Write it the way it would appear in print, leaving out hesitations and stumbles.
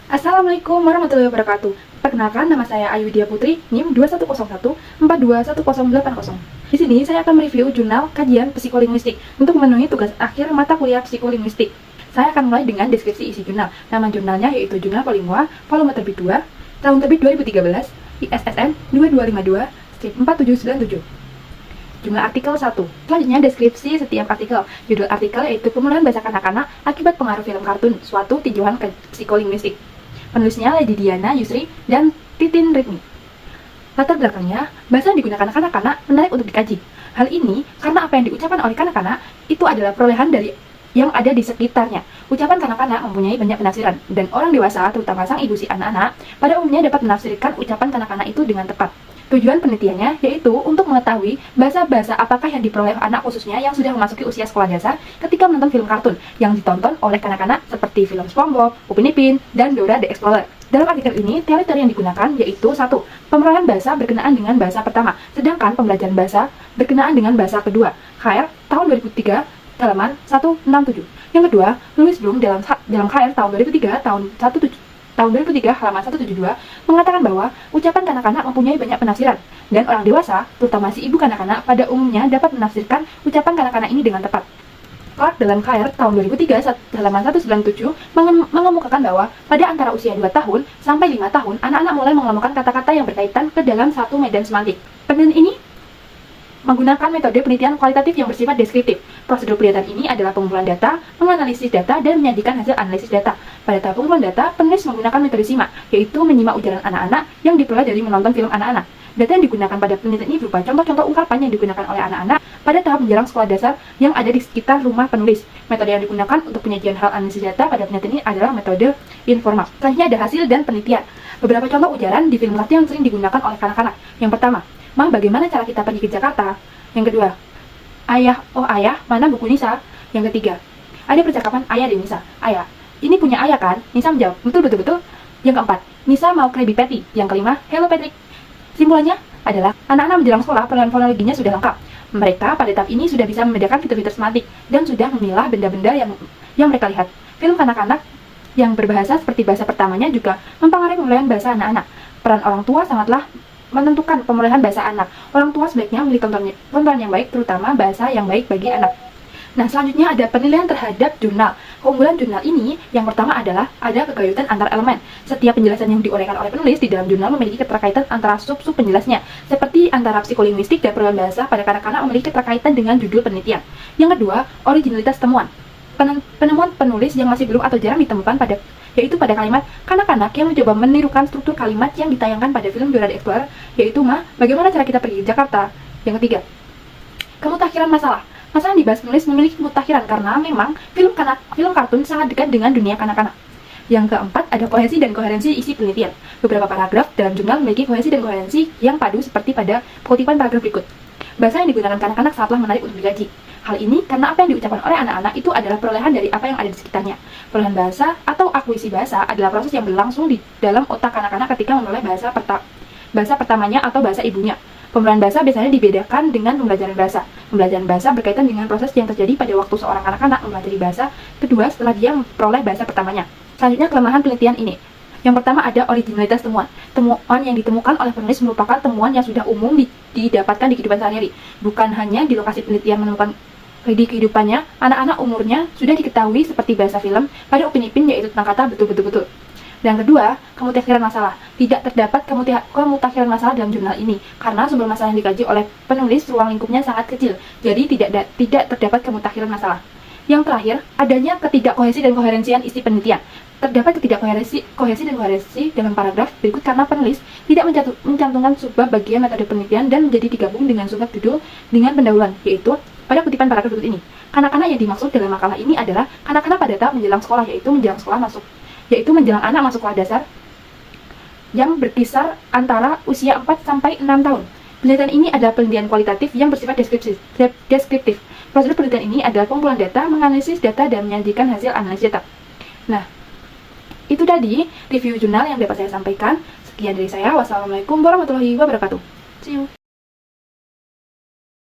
Assalamualaikum warahmatullahi wabarakatuh. Perkenalkan, nama saya Ayu Widya Putri, NIM 2101421080. Di sini saya akan mereview jurnal kajian psikolinguistik untuk memenuhi tugas akhir mata kuliah psikolinguistik. Saya akan mulai dengan deskripsi isi jurnal. Nama jurnalnya yaitu Jurnal Polingua, volume terbit 2, tahun terbit 2013, ISSN 2252, strip 4797. Jumlah artikel 1. Selanjutnya deskripsi setiap artikel. Judul artikel yaitu pemulihan bahasa kanak-kanak akibat pengaruh film kartun, suatu tinjauan ke psikolinguistik. Penulisnya Lady Diana Yusri dan Titin Ritmi. Latar belakangnya, bahasa yang digunakan kanak-kanak menarik untuk dikaji. Hal ini karena apa yang diucapkan oleh kanak-kanak itu adalah perolehan dari yang ada di sekitarnya. Ucapan kanak-kanak mempunyai banyak penafsiran, dan orang dewasa, terutama sang ibu si anak-anak, pada umumnya dapat menafsirkan ucapan kanak-kanak itu dengan tepat. Tujuan penelitiannya yaitu untuk mengetahui bahasa-bahasa apakah yang diperoleh anak khususnya yang sudah memasuki usia sekolah dasar ketika menonton film kartun yang ditonton oleh kanak-kanak seperti film SpongeBob, Upin Ipin, dan Dora the Explorer. Dalam artikel ini, teori-teori yang digunakan yaitu 1. Pemerolehan bahasa berkenaan dengan bahasa pertama, sedangkan pembelajaran bahasa berkenaan dengan bahasa kedua. KR tahun 2003, halaman 167. Yang kedua, Louis Bloom dalam KR tahun 2003, tahun 2003 halaman 172 mengatakan bahwa ucapan kanak-kanak mempunyai banyak penafsiran, dan orang dewasa, terutama si ibu kanak-kanak, pada umumnya dapat menafsirkan ucapan kanak-kanak ini dengan tepat. Clark dalam KR tahun 2003 halaman 197 mengemukakan bahwa pada antara usia 2 tahun sampai 5 tahun, anak-anak mulai mengelompokkan kata-kata yang berkaitan ke dalam satu medan semantik. Penelitian ini menggunakan metode penelitian kualitatif yang bersifat deskriptif. Prosedur penelitian ini adalah pengumpulan data, menganalisis data, dan menyajikan hasil analisis data. Pada tahap pengumpulan data, penulis menggunakan metode simak, yaitu menyimak ujaran anak-anak yang diperoleh dari menonton film anak-anak. Data yang digunakan pada penelitian ini berupa contoh-contoh ungkapan yang digunakan oleh anak-anak pada tahap menjelang sekolah dasar yang ada di sekitar rumah penulis. Metode yang digunakan untuk penyajian hal analisis data pada penelitian ini adalah metode informal. Selanjutnya ada hasil dan penelitian. Beberapa contoh ujaran di film kartun yang sering digunakan oleh kanak-kanak. Yang pertama, "Ma, bagaimana cara kita pergi ke Jakarta?" Yang kedua, "Ayah, oh ayah, mana buku Nisa?" Yang ketiga, ada percakapan ayah dan Nisa. "Ayah, ini punya ayah kan?" Nisa menjawab, "Betul, betul, betul." Yang keempat, Nisa mau Krabby Patty. Yang kelima, "Hello Patrick." Simpulannya adalah anak-anak menjelang sekolah perolehan fonologinya sudah lengkap. Mereka pada tahap ini sudah bisa membedakan fitur-fitur semantik dan sudah memilah benda-benda yang mereka lihat. Film kanak-kanak yang berbahasa seperti bahasa pertamanya juga mempengaruhi pemulihan bahasa anak-anak. Peran orang tua sangatlah menentukan pemulihan bahasa anak. Orang tua sebaiknya memilih tontonan yang baik, terutama bahasa yang baik bagi anak. Nah, selanjutnya ada penilaian terhadap jurnal. Keunggulan jurnal ini yang pertama adalah ada kegayutan antar elemen. Setiap penjelasan yang diuraikan oleh penulis di dalam jurnal memiliki keterkaitan antara sub-sub penjelasnya, seperti antara psikolinguistik dan perubahan bahasa pada kanak-kanak memiliki keterkaitan dengan judul penelitian. Yang kedua, originalitas temuan. Penemuan penulis yang masih belum atau jarang ditemukan yaitu pada kalimat kanak-kanak yang mencoba menirukan struktur kalimat yang ditayangkan pada film Dora the Explorer, yaitu "Ma, bagaimana cara kita pergi ke Jakarta?" Yang ketiga, kemutakhiran masalah. Masalah yang dibahas penulis memiliki kemutakhiran karena memang film kartun sangat dekat dengan dunia kanak-kanak. Yang keempat, ada kohesi dan koherensi isi penelitian. Beberapa paragraf dalam jurnal memiliki kohesi dan koherensi yang padu seperti pada kutipan paragraf berikut. Bahasa yang digunakan kanak-kanak sangatlah menarik untuk dikaji. Hal ini karena apa yang diucapkan oleh anak-anak itu adalah perolehan dari apa yang ada di sekitarnya. Perolehan bahasa atau akuisisi bahasa adalah proses yang berlangsung di dalam otak kanak-kanak ketika memperoleh bahasa pertamanya atau bahasa ibunya. Pemulihan bahasa biasanya dibedakan dengan pembelajaran bahasa. Pembelajaran bahasa berkaitan dengan proses yang terjadi pada waktu seorang kanak-kanak mempelajari bahasa kedua setelah dia memperoleh bahasa pertamanya. Selanjutnya, kelemahan penelitian ini. Yang pertama ada originalitas temuan. Temuan yang ditemukan oleh penulis merupakan temuan yang sudah umum didapatkan di kehidupan sehari-hari. Bukan hanya di lokasi penelitian menemukan di kehidupannya, anak-anak umurnya sudah diketahui seperti bahasa film pada Upin Ipin, yaitu tentang kata betul-betul. Dan kedua, kemutakhiran masalah. Tidak terdapat kemutakhiran masalah dalam jurnal ini karena sumber masalah yang dikaji oleh penulis ruang lingkupnya sangat kecil. Jadi tidak terdapat kemutakhiran masalah. Yang terakhir, adanya ketidakkohesi dan koherensian isi penelitian. Terdapat ketidakkohesi dan koherensi dalam paragraf berikut karena penulis tidak mencantumkan sebuah bagian metode penelitian dan menjadi digabung dengan subbab judul dengan pendahuluan, yaitu pada kutipan paragraf berikut ini. Kanak-kanak yang dimaksud dalam makalah ini adalah kanak-kanak pada tahap menjelang sekolah, yaitu menjelang anak masuk sekolah dasar yang berkisar antara usia 4 sampai 6 tahun. Penelitian ini adalah penelitian kualitatif yang bersifat deskriptif. Prosedur penelitian ini adalah pengumpulan data, menganalisis data, dan menyajikan hasil analisis data. Nah, itu tadi review jurnal yang dapat saya sampaikan. Sekian dari saya. Wassalamualaikum warahmatullahi wabarakatuh. See you.